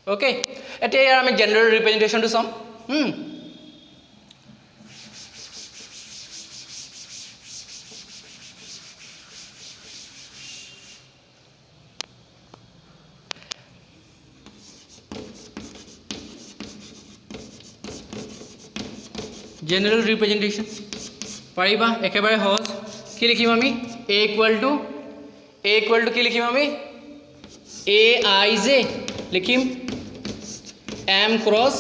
okay এতিয়া ইয়াৰ আমি general ৰিপ্ৰেজেন্টেশনটো চাম জেনাৰেল ৰিপ্ৰেজেন্টেশন পাৰিবা একেবাৰে সহজ কি লিখিম আমি a ইকুয়াল টু কি লিখিম আমি a i j লিখিম m cross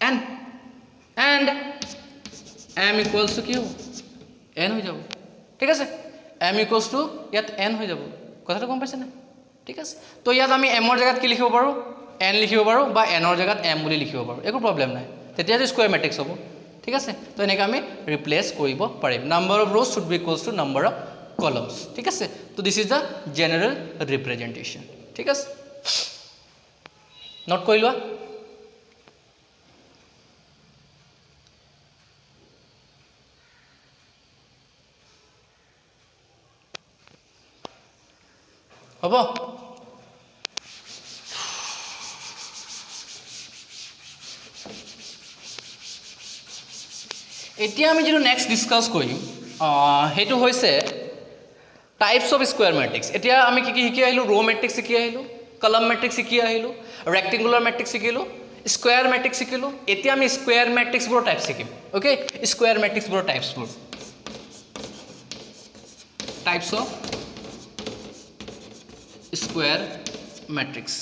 n and m equals to কি হ'ব n হৈ যাব ঠিক আছে m ইকুয়ালস টু ইয়াত n হৈ যাব কথাটো গম পাইছে না ঠিক আছে তো ইয়াত আমি m ৰ জায়গাত কি লিখিব পাৰো n লিখিব পাৰো বা n ৰ জায়গাত m বুলি লিখিব পাৰো একো প্ৰবলেম নাই তেতিয়া যে স্কয়াৰ ম্যাট্ৰিক্স হ'ব ঠিক আছে তো এনেকৈ আমি ৰিপ্লেস কৰিব পাৰিম number of rows should be equals to number of columns ঠিক আছে তো this is the general representation ঠিক আছে নোট কৰি লোৱা হ'ব এতিয়া আমি যেটো নেক্সট ডিসকাস কৰিম হেতু হৈছে টাইপস অফ স্কোয়াৰ মেট্ৰিক্স এতিয়া আমি কি কি শিকি আহিলোঁ ৰ' মেট্ৰিক্স শিকি আহিলোঁ কলম মেট্ৰিক্স শিকি আহিলোঁ ৰেক্টেংগুলাৰ মেট্ৰিক্স শিকিলোঁ স্কোয়াৰ মেট্ৰিক্স শিকিলোঁ এতিয়া আমি স্কোয়াৰ মেট্ৰিক্সবোৰৰ টাইপ শিকিম ওকে স্কোয়াৰ মেট্ৰিক্সবোৰৰ টাইপছবোৰ types of square matrix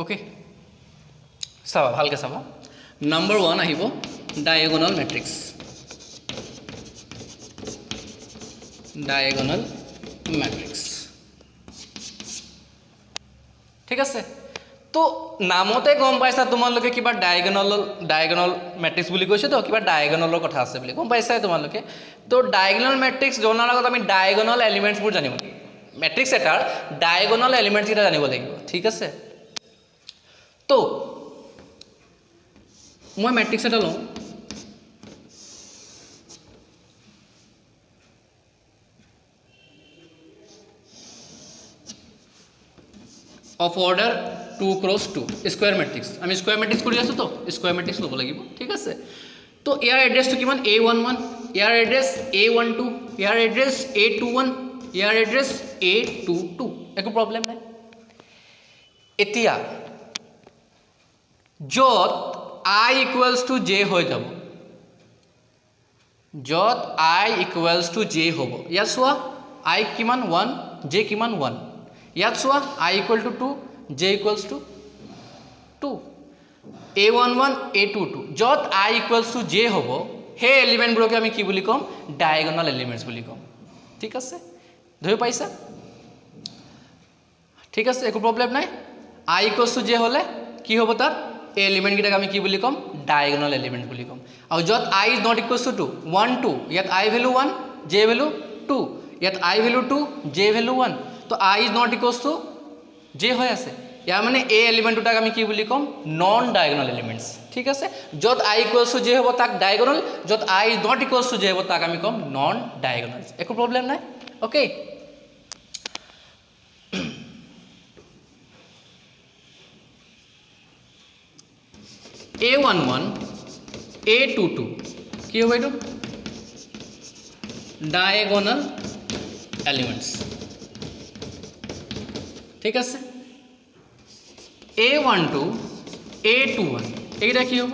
okay চাবা ভালকৈ চাবা নম্বৰ 1 আহিব ডায়াগোনাল মেট্ৰিক্স ডায়াগোনাল মেট্ৰিক্স ঠিক আছে তো নামতে গম পাইছা তোমালোকে কিবা ডায়াগোনাল মেট্ৰিক্স বুলি কৈছে তো কিবা ডায়াগোনালৰ কথা আছে বুলি গম পাইছা তোমালোকে তো ডায়াগোনাল মেট্ৰিক্স জনাৰ আগত আমি ডায়াগোনাল এলিমেণ্টছবোৰ জানিব লাগিব মেট্ৰিক্স এটাৰ ডায়াগোনাল এলিমেণ্টছ কেইটা জানিব লাগিব ঠিক আছে তো মই মেট্ৰিক্স এটা লওঁ of order 2 cross 2 square matrix আমি স্কোয়াৰ মেট্ৰিক্স কৰি আছোঁ তো স্কোয়াৰ মেট্ৰিক্স ল'ব লাগিব ঠিক আছে তো ইয়াৰ এড্ৰেছটো কিমান A11 ইয়াৰ এড্ৰেছ A12 ইয়াৰ এড্ৰেছ A21 ইয়াৰ এড্ৰেছ A22 একো প্ৰব্লেম নাই এতিয়া য'ত I equals to J হৈ যাব য'ত I equals to J হ'ব ইয়াত চোৱা I কিমান 1 J কিমান 1 ইয়াত চোৱা I equal to 2 J equals to 2 A11 A22 য'ত I equals to J হ'ব সেই এলিমেণ্টবোৰকে আমি কি বুলি ক'ম ডায়াগোনাল এলিমেণ্টছ বুলি ক'ম ঠিক আছে ধৰি পাইছা ঠিক আছে একো প্ৰব্লেম নাই I equals to J হ'লে কি হ'ব তাত এই এলিমেণ্টকেইটাক আমি কি বুলি ক'ম ডায়াগোনাল এলিমেণ্ট বুলি ক'ম আৰু য'ত I is not equals to 2 1 2 ইয়াত I value 1 J value 2 ইয়াত I value 2 J value 1 তো I is not equals to J হৈ আছে ইয়াৰ মানে এই এলিমেণ্টটাক আমি কি বুলি ক'ম নন ডায়াগোনাল এলিমেণ্টছ ঠিক আছে য'ত I equals to J হ'ব তাক ডায়াগোনাল য'ত I is not equals to J হ'ব তাক আমি ক'ম নন ডায়াগোনাল একো প্ৰব্লেম নাই ওকে A11 A22 কি হ'ব এইটো ডায়াগোনাল এলিমেণ্টছ ঠিক আছে A12 A21 এইটা কি হ'ব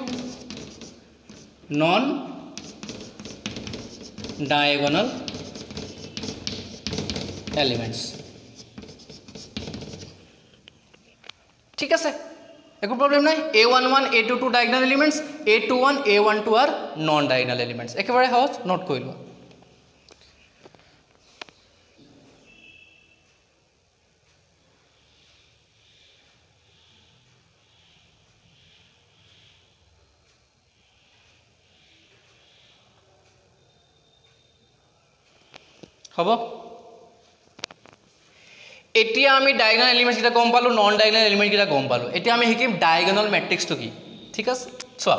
নন ডায়াগোনাল এলিমেণ্টছ ঠিক আছে একো প্ৰব্লেম নাই A11 A22 diagonal elements A21 A12 R non diagonal elements একেবাৰে সহজ নোট কৰি লোৱা হ'ব এতিয়া আমি ডায়াগোনাল এলিমেণ্টছ কেইটা গম পালোঁ নন ডায়াগোনাল এলিমেণ্ট কেইটা গম পালোঁ এতিয়া আমি শিকিম ডায়াগোনাল মেট্ৰিক্সটো কি ঠিক আছে চোৱা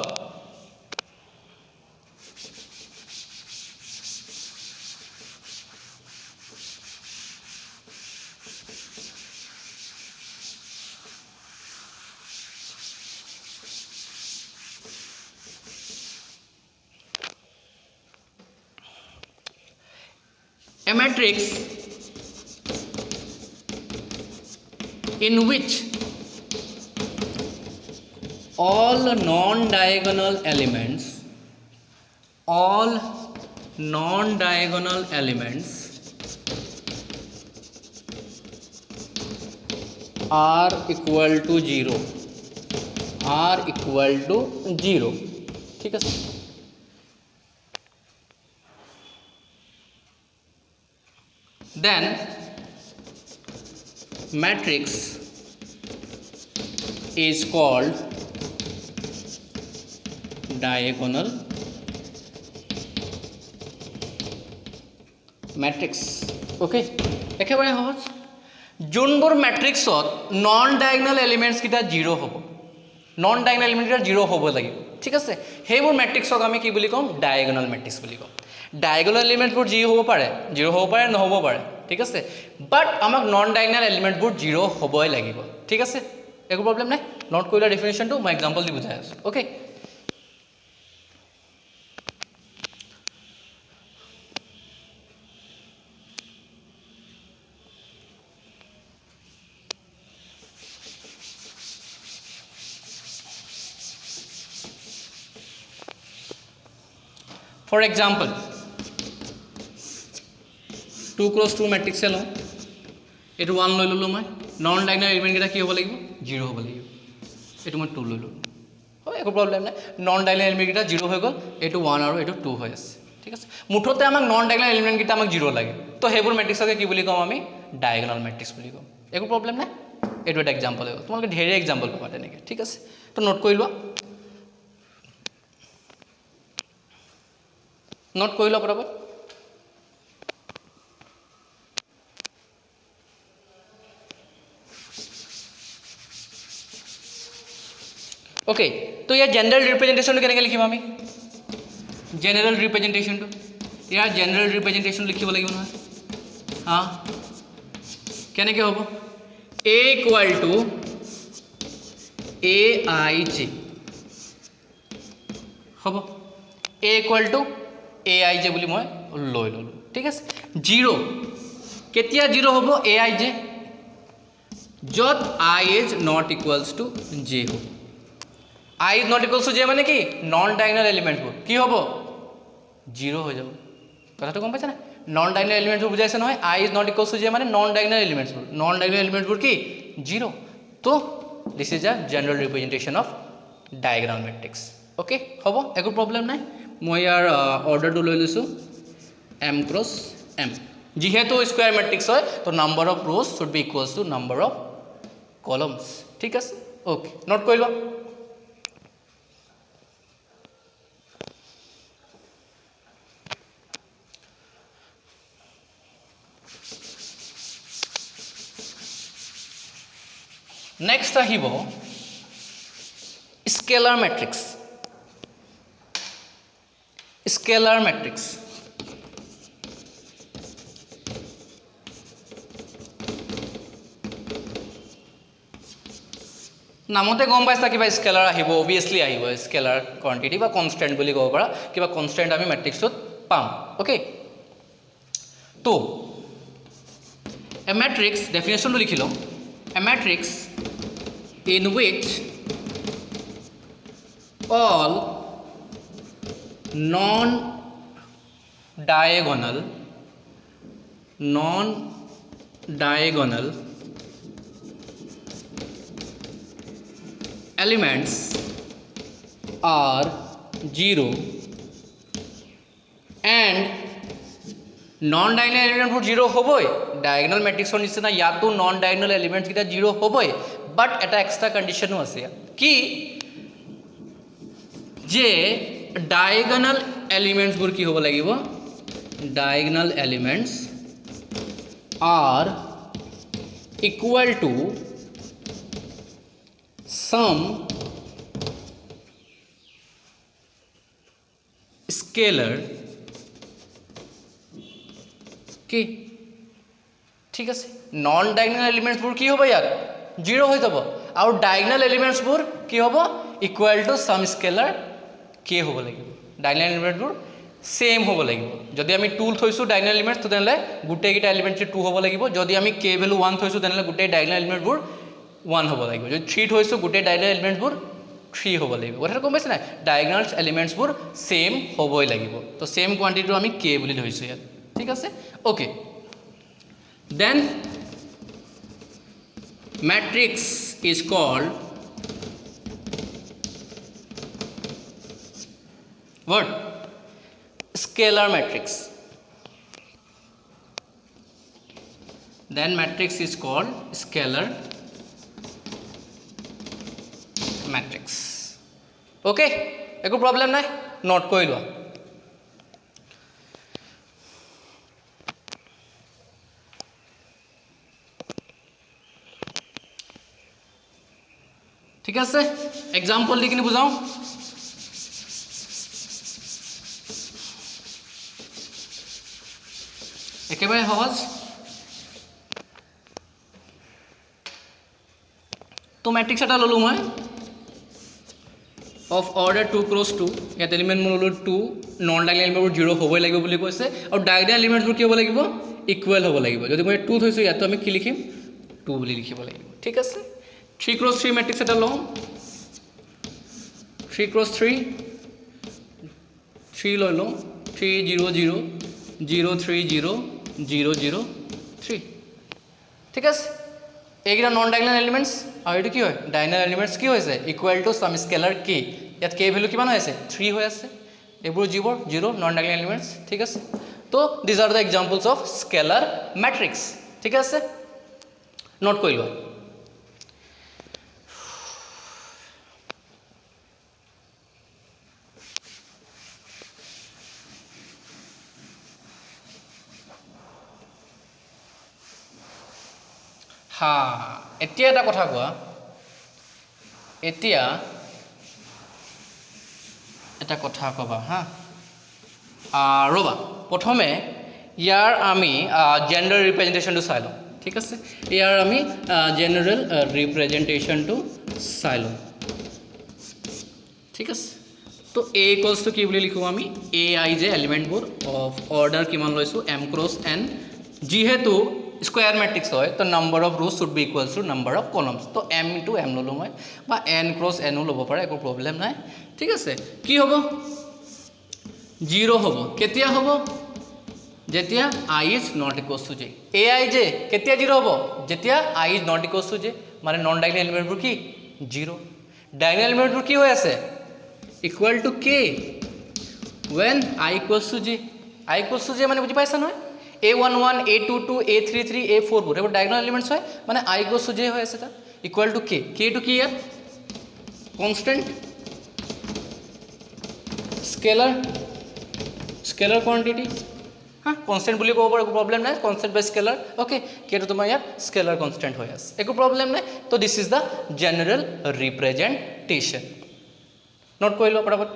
a matrix in which all non-diagonal elements are equal to 0 ঠিক আছে then matrix is called diagonal matrix okay একেবাৰে সহজ যোনবোৰ মেট্ৰিক্সত নন ডায়াগোনাল এলিমেণ্টছ কিটা 0 হ'ব নন ডায়াগোনাল এলিমেণ্ট কিটা 0 হ'ব লাগিব ঠিক আছে সেইবোৰ মেট্ৰিক্সক আমি কি বুলি ক'ম ডায়াগোনাল মেট্ৰিক্স বুলি ক'ম ডায়াগোনাল এলিমেণ্টবোৰ 0 হ'ব পাৰে নহ'ব পাৰে ঠিক আছে বাট আমাক নন ডায়াগোনাল এলিমেণ্টবোৰ 0 হ'বই লাগিব ঠিক আছে একো প্ৰব্লেম নাই নোট কৰি লোৱা ডেফিনেশ্যনটো মই এক্সাম্পল দি বুজাই আছোঁ ওকে ফৰ এক্সাম্পল 2 × 2 মেট্ৰিক্সে লওঁ, এইটো 1 লৈ ল'লোঁ মই, নন ডাইগনেল এলিমেণ্টকেইটা কি হ'ব লাগিব 0 হ'ব লাগিব, এইটো মই 2 লৈ ল'লোঁ, হয় একো প্ৰব্লেম নাই, নন ডাইগনেল এলিমেণ্টকেইটা 0 হৈ গ'ল, এইটো 1 আৰু এইটো 2 হৈ আছে, ঠিক আছে। মুঠতে আমাক নন ডাইগনেল এলিমেণ্টকেইটা আমাক 0 লাগে, তো সেইবোৰ মেট্ৰিক্সকে কি বুলি কওঁ আমি ডাইগনেল মেট্ৰিক্স বুলি কওঁ, একো প্ৰব্লেম নাই। এইটো এটা এক্সাম্পল হৈ গ'ল, তোমালোকে ঢেৰ এক্সাম্পল পাবা তেনেকৈ, ঠিক আছে। তো নোট কৰি লোৱা, নোট কৰি লোৱা পটাপট। ओके, तो यार जनरल रिप्रेजेंटेशन केनेके लिखिम आमी, जनरल रिप्रेजेंटेशन यार जनरल रिप्रेजेंटेशन लिखिब লাগিব নহয়, हाँ केनेके হ'ব, a इक्वल टू aij হ'ব, a इक्वल टू aij বুলি মই লৈ ল'লোঁ, ঠিক আছে। 0 কেতিয়া 0 হ'ব aij, য'ত I is not equals to j হ'ব, I is not equals to j মানে কি নন ডাইগনেল এলিমেণ্টবোৰ কি হ'ব 0 হৈ যাব, কথাটো গম পাইছা না, নন ডাইগনেল এলিমেণ্টবোৰ বুজাইছে নহয়, I is not equals to j মানে নন ডাইগনেল এলিমেণ্টবোৰ, নন ডাইগনেল এলিমেণ্টবোৰ কি 0, তো this is a general representation of diagram matrix, okay হ'ব একো প্ৰব্লেম নাই। মই ইয়াৰ অৰ্ডাৰটো লৈ লৈছোঁ m × m, যিহেতু স্কুৱেৰ মেট্ৰিক্স হয় তো number of rose should be equals to number of columns, ঠিক আছে, অ'কে নোট কৰি লোৱা। नेक्स्ट আহিব স্কেলাৰ মেট্ৰিক্স, স্কেলাৰ মেট্ৰিক্স নামতে গম পাইছা কিবা স্কেলাৰ আহিব, অবভিয়াছলি আহিব স্কেলাৰ কোৱান্টিটি বা কনষ্টেণ্ট বুলি ক'ব পাৰা, কিবা কনষ্টেণ্ট আমি মেট্ৰিক্সত পাম, অ'কে। তো এ মেট্ৰিক্স ডেফিনেশ্যনটো লিখি লওঁ, a matrix in which all non-diagonal elements are 0 and non diagonal এলিমেণ্টবোৰ 0 হ'বই, ডাইগনেল মেট্ৰিক্সৰ নিচিনা ইয়াতো নন ডাইগনেল এলিমেণ্টছকেইটা 0 হ'বই, বাট এটা এক্সট্ৰা কণ্ডিশ্যনো আছে কি যে ডাইগনেল এলিমেণ্টছবোৰ কি হ'ব লাগিব, diagonal elements are equal to some scalar কি, ঠিক আছে। নন ডাইগনেল এলিমেণ্টছবোৰ কি হ'ব ইয়াত 0 হৈ যাব, আৰু ডাইগনেল এলিমেণ্টছবোৰ কি হ'ব ইকুৱেল টু সাম স্কেলাৰ কে হ'ব লাগিব, ডাইগনেল এলিমেণ্টবোৰ সেম হ'ব লাগিব। যদি আমি 2 থৈছোঁ ডাইগনেল এলিমেণ্টছ তেনেহ'লে গোটেইকেইটা এলিমেণ্টছ 2 হ'ব লাগিব, যদি আমি কে ভেলু 1 থৈছোঁ তেনেহ'লে গোটেই ডাইগনেল এলিমেণ্টবোৰ 1 হ'ব লাগিব, যদি 3 থৈছোঁ গোটেই ডাইগনেল এলিমেণ্টছবোৰ 3 হ'ব লাগিব, কথাটো গম পাইছে নাই, ডাইগনেল এলিমেণ্টছবোৰ সেম হ'বই লাগিব, তো সেম কোৱান্টিটিটো আমি কে বুলি ধৰিছোঁ ইয়াত, ঠিক আছে, okay. Then matrix is called what, scalar matrix, then matrix is called scalar matrix, okay একো প্ৰব্লেম নাই, নোট কৰি লোৱা। ঠিক আছে, এক্সাম্পল দি কিনে বুজাওঁ, একেবাৰে সহজ। তো মেট্ৰিক্স এটা ল'লোঁ মই অফ অৰ্ডাৰ 2 × 2, ইয়াত এলিমেণ্ট মই ল'লোঁ 2, নন ডাইগনেল এলিমেণ্টবোৰ 0 হ'বই লাগিব বুলি কৈছে, আৰু ডাইগনেল এলিমেণ্টবোৰ কি হ'ব লাগিব ইকুৱেল হ'ব লাগিব, যদি মই 2 থৈছোঁ ইয়াতো আমি কি লিখিম 2 বুলি লিখিব লাগিব, ঠিক আছে। 3 × 3 মেট্ৰিক্স এটা লওঁ, 3 × 3 লৈ লওঁ, 3 0 0 0 3 0 0 0 3 ঠিক আছে এইকেইটা নন ডাইগনেল এলিমেণ্টছ আৰু এইটো কি হয় ডাইগনেল এলিমেণ্টছ কি হৈছে ইকুৱেল টু সাম স্কেলাৰ কে ইয়াত কে ভ্যালু কিমান হৈ আছে 3 হৈ আছে এইবোৰ যিবোৰ জিৰ' নন ডাইগনেল এলিমেণ্টছ ঠিক আছে তো these are the examples of scalar matrix ঠিক আছে নোট কৰি লোৱা হা এতিয়া এটা কথা কোৱা এতিয়া এটা কথা কবা হা ৰবা প্ৰথমে ইয়াৰ আমি জেন্ডাৰ ৰিপ্ৰেজেন্টেশনটো চাই লওঁ ঠিক আছে ইয়াৰ আমি জেনাৰেল ৰিপ্ৰেজেন্টেশনটো চাই লওঁ ঠিক আছে তো a ইকুয়ালস টু কি বুলি লিখো আমি a i যে এলিমেন্টবোৰ অফ অৰ্ডাৰ কিমান লৈছো m ক্ৰছ n যেহেতু স্কয়াৰ ম্যাট্ৰিক্স হয় তো number of rows should be equals to number of columns তো m into m ললো মই বা n ক্ৰছ n ও ল'ব পাৰে একো প্ৰবলেম নাই ঠিক আছে কি হ'ব 0 হ'ব কেতিয়া হ'ব যেতিয়া i is not equals to j ai j কেতিয়া 0 হ'ব যেতিয়া i is not equals to j মানে নন ডাইগনেল এলিমেন্টবোৰ কি 0 ডাইগনেল এলিমেন্টবোৰ কি হৈ আছে equal to k when I equals to j I equals to j মানে বুজি পাইছা নহয় a11 a22 a33 a44 এবোৰ diagonal elements হয় মানে I equals to j হৈ আছে তা equal to k k to কি ইয়াত constant scalar quantity হ্যাঁ constant বুলি ক'ব পাৰো একো প্ৰবলেম নাই constant by scalar okay k to তোমাৰ ইয়াত scalar constant হৈ আছে একো প্ৰবলেম নাই তো this is the general representation note কৰি লো পৰাপত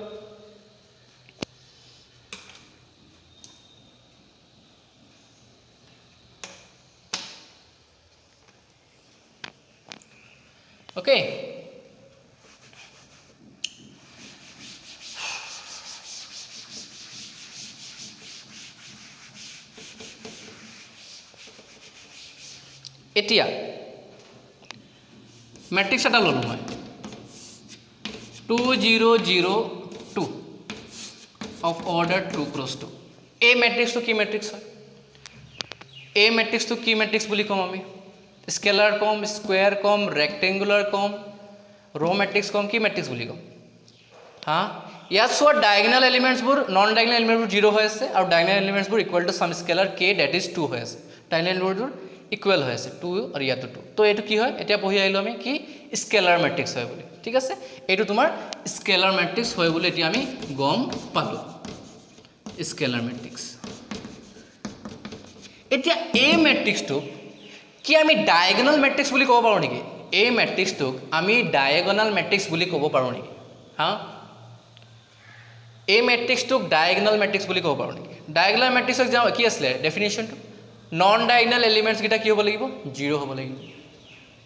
ওকে এতিয়া ম্যাট্ৰিক্স এটা ললো মই 2 0 0 2 of order 2 cross 2 a matrix to key matrix है a matrix to key matrix बोली कम हमें स्केलर कम स्क्वायर कम रेक्टेंगुलर कम रो मैट्रिक्स कम की मैट्रिक्स बोली कम हाँ या सो डायगोनल एलिमेंट्स बुर नॉन डायगोनल एलिमेंट बुर 0 है से और डायगोनल एलिमेंट्स बुर equal to some scalar k that is 2 है से डायगोनल एलिमेंट बुर इक्वल है से 2 और या तो 2 तो एटु की হয় এটা পঢ়ি আইলো আমি কি স্কেলার ম্যাট্রিক্স হয় বলি ঠিক আছে এটু তোমার স্কেলার ম্যাট্রিক্স হয় বলি এটি আমি গম পালো স্কেলার ম্যাট্রিক্স এতিয়া এ ম্যাট্রিক্সটো কি আমি ডায়াগোনাল ম্যাট্রিক্স বুলি কব পাৰো নেকি এ ম্যাট্ৰিক্সটো আমি ডায়াগোনাল ম্যাট্ৰিক্স বুলি কব পাৰো নেকি হ্যাঁ এ ম্যাট্ৰিক্সটো ডায়াগোনাল ম্যাট্ৰিক্স বুলি কব পাৰো নেকি ডায়াগোনাল ম্যাট্রিক্সক যাও কি আসলে ডেফিনিশনটো নন ডায়াগোনাল এলিমেন্টস কিটা কি হ'ব লাগিব 0 হ'ব লাগিব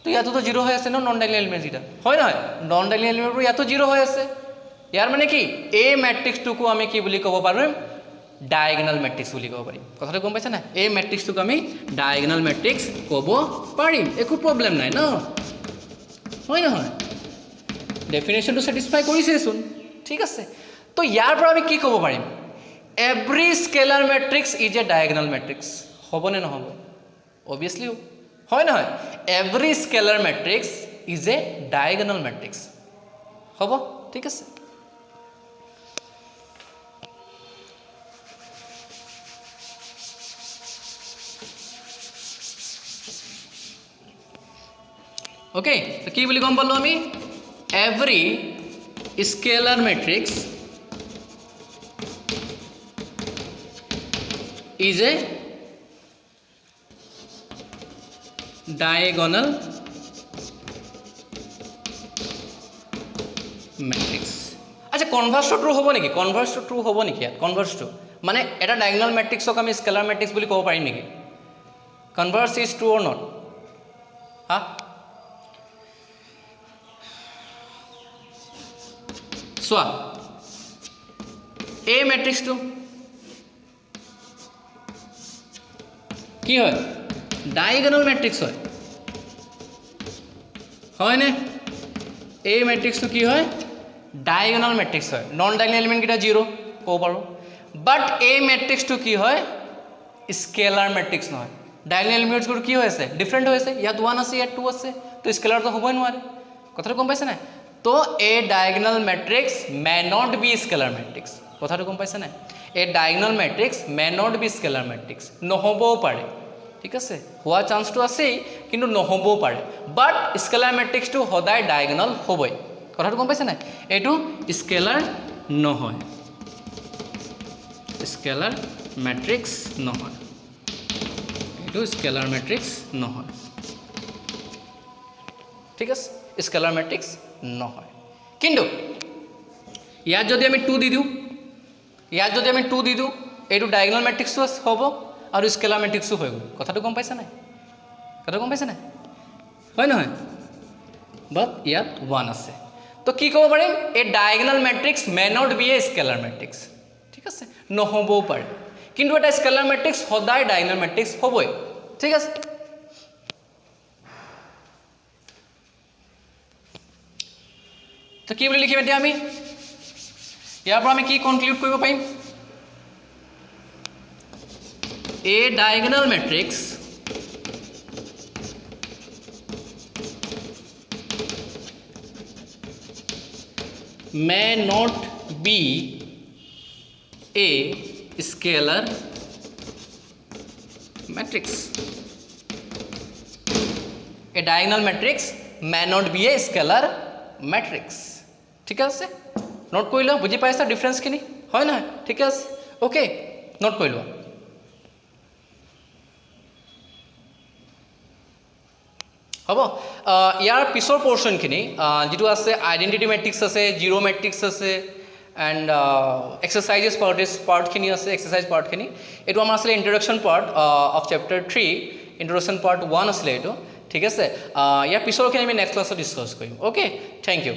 তো ইয়াতো তো 0 হৈ আছে নন ডায়াগোনাল এলিমেন্টস কিটা হয় নহয় নন ডায়াগোনাল এলিমেন্টবোৰ ইয়াতো 0 হৈ আছে ইয়াৰ মানে কি এ ম্যাট্ৰিক্সটোকো আমি কি বুলি ক'ব পাৰিম ডায়াগোনাল ম্যাট্ৰিক্স বুলি ক'ব পাৰিম কথাটো গম পাইছা না এ ম্যাট্ৰিক্সটোক আমি ডায়াগোনাল ম্যাট্ৰিক্স ক'ব পাৰিম একো প্ৰবলেম নাই ন হয় নহয় ডেফিনেশনটো স্যাটিসফাই কৰিছেচোন ঠিক আছে তো ইয়াৰ পৰা আমি কি ক'ব পাৰিম every scalar matrix is a diagonal matrix হবনে নহব অবভিয়াসলি হয় নহয় every scalar matrix is a diagonal matrix হব ঠিক আছে ওকে তো কি বুলি গম পালো আমি every scalar matrix is a diagonal matrix আচ্ছা কনভাৰ্স টু ট্ৰু হ'ব নেকি কনভাৰ্স টু ট্ৰু হ'ব নেকি কনভাৰ্স টু মানে এটা ডায়াগোনাল ম্যাট্ৰিক্সক আমি স্কেলাৰ ম্যাট্ৰিক্স বুলি ক'ব পাৰিম নেকি কনভাৰ্স ইজ ট্ৰু অৰ নট হা সোয়া এ ম্যাট্ৰিক্সটো কি হয় ডায়াগোনাল ম্যাট্রিক্স হয় না এই ম্যাট্রিক্সটো কি হয় ডায়াগোনাল ম্যাট্রিক্স হয় নন ডায়াগোনাল এলিমেন্ট কিটা 0 কব পাৰো বাট এই মেট্ৰিক্সটো কি হয় স্কেলাৰ মেট্ৰিক্স নহয় ডায়াগনেল এলিমেণ্টছবোৰ কি হৈ আছে ডিফাৰেণ্ট হৈ আছে ইয়াত 1 আছে ইয়াত 2 আছে তো স্কেলাৰটো হ'বই নোৱাৰে কথাটো গম পাইছে নাই তো a diagonal matrix may not be scalar matrix কথাটো গম পাইছে নাই a diagonal matrix may not be scalar matrix নহ'বও পাৰে ঠিক আছে হোৱা চান্সটো আছেই কিন্তু নহ'বও পাৰে বাট স্কেলাৰ মেট্ৰিক্সটো সদায় ডায়াগনেল হ'বই কথাটো গম পাইছে নাই এইটো স্কেলাৰ নহয় স্কেলাৰ মেট্ৰিক্স নহয় এইটো স্কেলাৰ মেট্ৰিক্স নহয় ঠিক আছে স্কেলাৰ মেট্ৰিক্স নহয় কিন্তু ইয়াত যদি আমি 2 দি দিওঁ ইয়াত যদি আমি 2 দি দিওঁ এইটো ডায়াগনেল মেট্ৰিক্সটো হ'ব আৰু স্কেলাৰ মেট্ৰিক্সটো হৈ গ'ল কথাটো গম পাইছে নাই কথাটো গম পাইছে নাই হয় নহয় বাট ইয়াত 1 আছে তো কি ক'ব পাৰিম a diagonal matrix may not be a scalar matrix ঠিক আছে নহ'বও পাৰে কিন্তু এটা স্কেলাৰ মেট্ৰিক্স সদায় ডায়াগনেল মেট্ৰিক্স হ'বই ঠিক আছে তো কি বুলি লিখিম এতিয়া আমি ইয়াৰ পৰা আমি কি কনক্লুড কৰিব পাৰিম a diagonal matrix may not be a scalar matrix a diagonal matrix may not be a scalar matrix ঠিক আছে নোট কৰি লোৱা বুজি পাইছা ডিফাৰেন্সখিনি হয় নহয় ঠিক আছে ওকে নোট কৰি লোৱা হ'ব ইয়াৰ পিছৰ পোৰ্শনখিনি যেটো আছে আইডেন্টিটি মেট্ৰিক্স আছে জিৰো মেট্ৰিক্স আছে এণ্ড এক্সাৰচাইজেছ পাৰ্টখিনি আছে এক্সাৰচাইজ পাৰ্টখিনি এইটো আমাৰ আছিলে introduction part of chapter 3 introduction part 1 আছিলে এইটো ঠিক আছে ইয়াৰ পিছৰখিনি আমি নেক্সট ক্লাছত ডিছকাছ কৰিম অ'কে থেংক ইউ